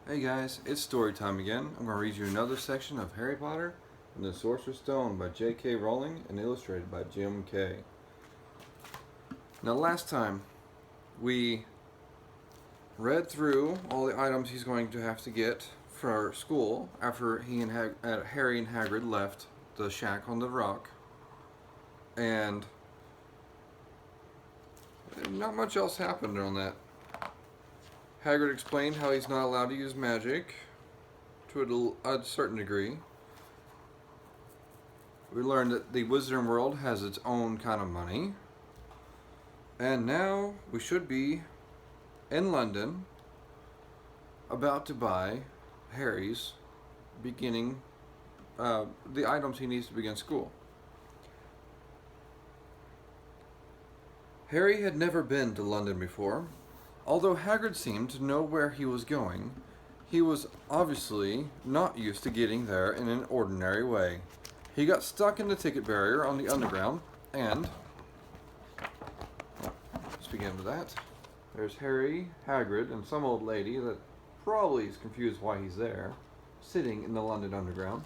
Hey guys, it's story time again. I'm going to read you another section of Harry Potter and the Sorcerer's Stone by J.K. Rowling and illustrated by Jim Kay. Now last time we read through all the items he's going to have to get for school after he and Harry and Hagrid left the shack on the rock, and not much else happened on that. Hagrid explained how he's not allowed to use magic to a certain degree. We learned that the Wizarding World has its own kind of money. And now we should be in London about to buy Harry's beginning, the items he needs to begin school. Harry had never been to London before. Although Hagrid seemed to know where he was going, he was obviously not used to getting there in an ordinary way. He got stuck in the ticket barrier on the underground, and let's begin with that. There's Harry, Hagrid, and some old lady that probably is confused why he's there, sitting in the London Underground.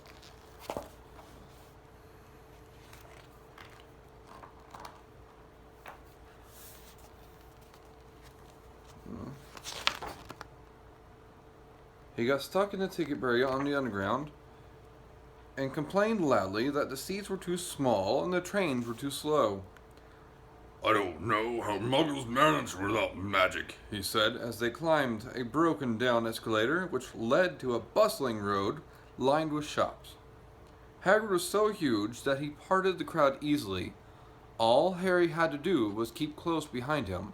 He got stuck in the ticket barrier on the underground and complained loudly that the seats were too small and the trains were too slow. I don't know how muggles manage without magic, he said as they climbed a broken down escalator which led to a bustling road lined with shops. Hagrid was so huge that he parted the crowd easily. All Harry had to do was keep close behind him.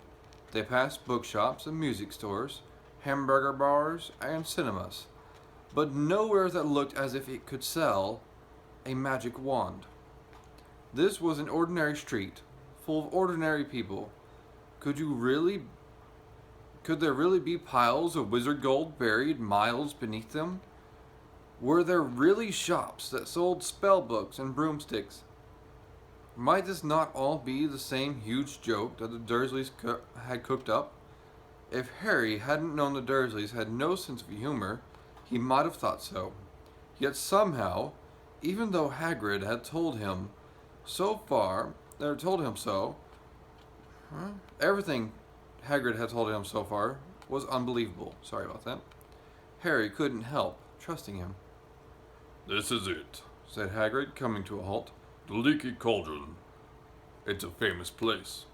They passed bookshops and music stores, hamburger bars, and cinemas, but nowhere that looked as if it could sell a magic wand. This was an ordinary street, full of ordinary people. Could there really be piles of wizard gold buried miles beneath them? Were there really shops that sold spell books and broomsticks? Might this not all be the same huge joke that the Dursleys had cooked up? If Harry hadn't known the Dursleys had no sense of humor, he might have thought so. Yet somehow, even though Hagrid had told him so, everything Hagrid had told him so far was unbelievable. Sorry about that. Harry couldn't help trusting him. This is it, said Hagrid, coming to a halt. The Leaky Cauldron. It's a famous place.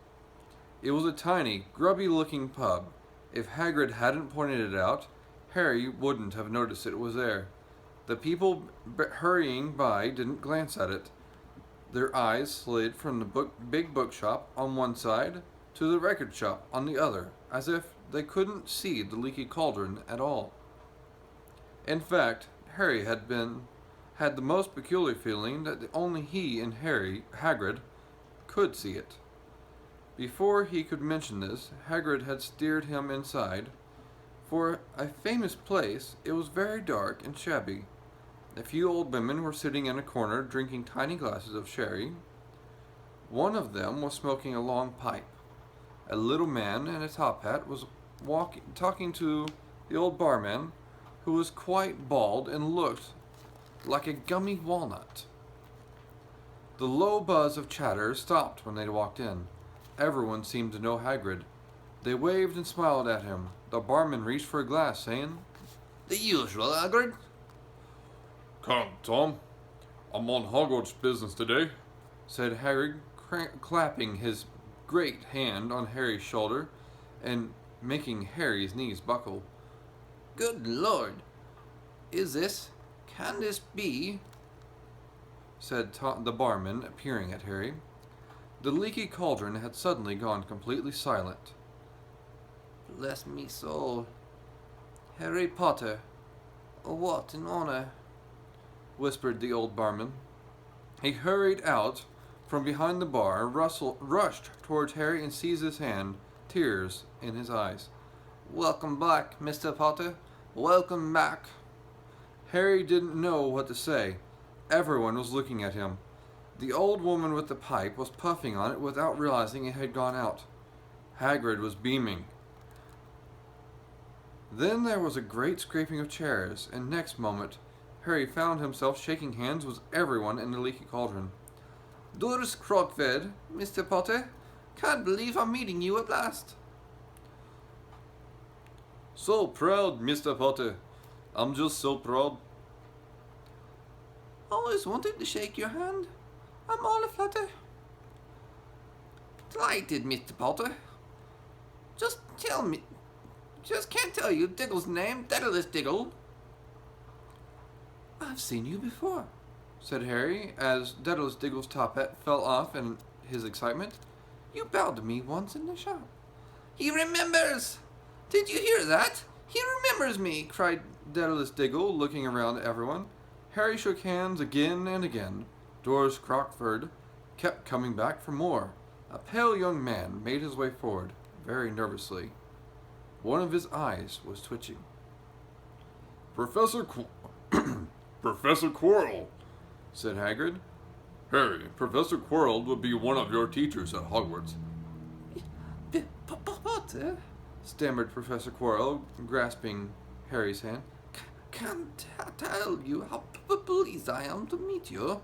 It was a tiny, grubby-looking pub. If Hagrid hadn't pointed it out, Harry wouldn't have noticed it was there. The people hurrying by didn't glance at it. Their eyes slid from the big bookshop on one side to the record shop on the other, as if they couldn't see the Leaky Cauldron at all. In fact, Harry had the most peculiar feeling that only he and Hagrid could see it. Before he could mention this, Hagrid had steered him inside. For a famous place, it was very dark and shabby. A few old women were sitting in a corner drinking tiny glasses of sherry. One of them was smoking a long pipe. A little man in a top hat was talking to the old barman, who was quite bald and looked like a gummy walnut. The low buzz of chatter stopped when they walked in. Everyone seemed to know Hagrid. They waved and smiled at him. The barman reached for a glass, saying, "The usual, Hagrid." Come, Tom. I'm on Hogwarts business today, said Hagrid, clapping his great hand on Harry's shoulder and making Harry's knees buckle. "Good Lord. Can this be?" said the barman, peering at Harry. The Leaky Cauldron had suddenly gone completely silent. "Bless me soul. Harry Potter. What an honor," whispered the old barman. He hurried out from behind the bar, rushed towards Harry and seized his hand, tears in his eyes. "Welcome back, Mr. Potter. Welcome back." Harry didn't know what to say. Everyone was looking at him. The old woman with the pipe was puffing on it without realizing it had gone out. Hagrid was beaming. Then there was a great scraping of chairs, and next moment Harry found himself shaking hands with everyone in the leaky cauldron. Doors Crockford, Mr. Potter. Can't believe I'm meeting you at last. So proud, Mr. Potter. I'm just so proud. Always wanted to shake your hand. I'm all aflutter. Delighted, Mr. Potter. Just can't tell you Diggle's name, Daedalus Diggle. I've seen you before, said Harry, as Daedalus Diggle's top hat fell off in his excitement. You bowed to me once in the shop. He remembers! Did you hear that? He remembers me, cried Daedalus Diggle, looking around at everyone. Harry shook hands again and again. Doris Crockford kept coming back for more. A pale young man made his way forward, very nervously. One of his eyes was twitching. Professor Quirrell, said Hagrid. Harry, Professor Quirrell will be one of your teachers at Hogwarts. Potter? Stammered Professor Quirrell, grasping Harry's hand. Can't tell you how pleased I am to meet you.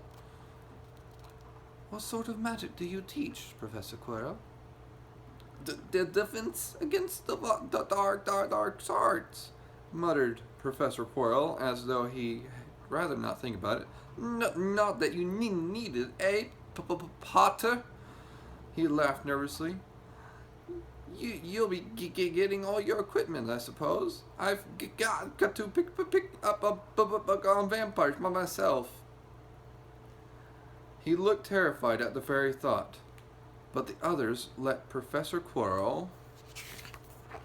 What sort of magic do you teach, Professor Quirrell? The defense against the dark arts, muttered Professor Quirrell, as though he'd rather not think about it. Not that you need it, eh, Potter? He laughed nervously. You'll be getting all your equipment, I suppose. I've got to pick up a book on vampires by myself. He looked terrified at the very thought, but the others let Professor Quirrell,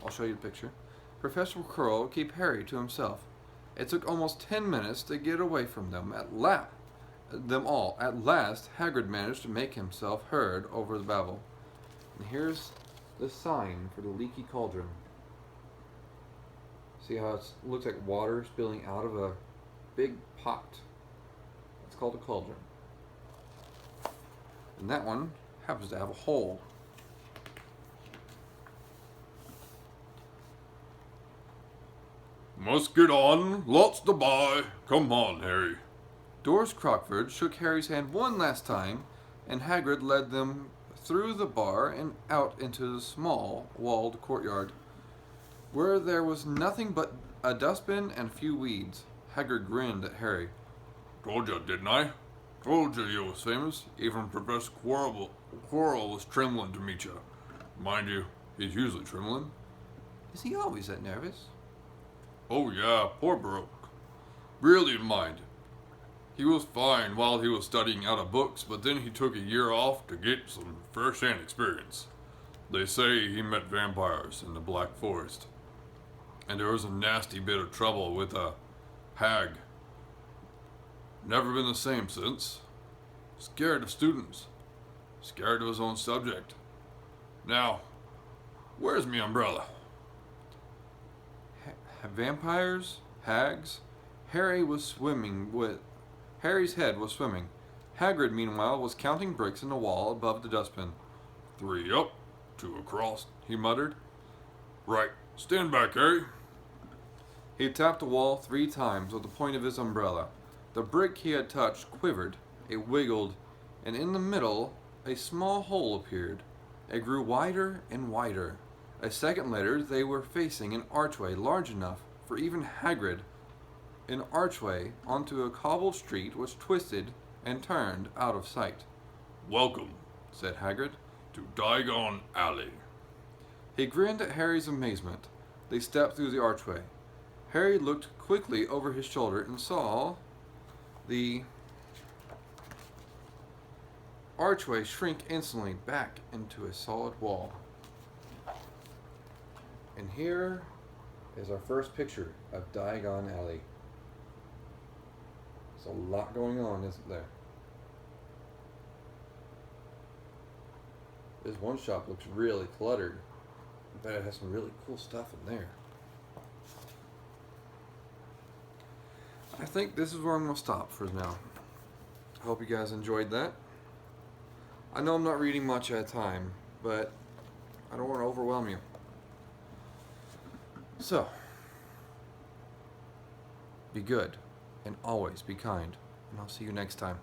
I'll show you the picture, Professor Quirrell keep Harry to himself. It took almost 10 minutes to get away from them all. At last, Hagrid managed to make himself heard over the babble. And here's the sign for the leaky cauldron. See how it looks like water spilling out of a big pot? It's called a cauldron. And that one happens to have a hole. Must get on. Lots to buy. Come on, Harry. Doris Crockford shook Harry's hand one last time, and Hagrid led them through the bar and out into the small, walled courtyard, where there was nothing but a dustbin and a few weeds. Hagrid grinned at Harry. Told you, didn't I? Told you was famous. Even Professor Quirrell was trembling to meet you. Mind you, he's usually trembling. Is he always that nervous? Oh yeah, poor Brooke. Really didn't mind. He was fine while he was studying out of books, but then he took a year off to get some first-hand experience. They say he met vampires in the Black Forest. And there was a nasty bit of trouble with a hag. Never been the same since. Scared of students. Scared of his own subject. Now, where's me umbrella? Vampires? Hags? Harry's head was swimming. Hagrid, meanwhile, was counting bricks in the wall above the dustbin. 3 up, 2 across, he muttered. Right, stand back, Harry. He tapped the wall 3 times with the point of his umbrella. The brick he had touched quivered, it wiggled, and in the middle a small hole appeared. It grew wider and wider. A second later they were facing an archway large enough for even Hagrid. An archway onto a cobbled street was twisted and turned out of sight. Welcome, said Hagrid, to Diagon Alley. He grinned at Harry's amazement. They stepped through the archway. Harry looked quickly over his shoulder and saw the archway shrink instantly back into a solid wall. And here is our first picture of Diagon Alley. There's a lot going on, isn't there? This one shop looks really cluttered, but it has some really cool stuff in there. I think this is where I'm going to stop for now. I hope you guys enjoyed that. I know I'm not reading much at a time, but I don't want to overwhelm you. So, be good, and always be kind. And I'll see you next time.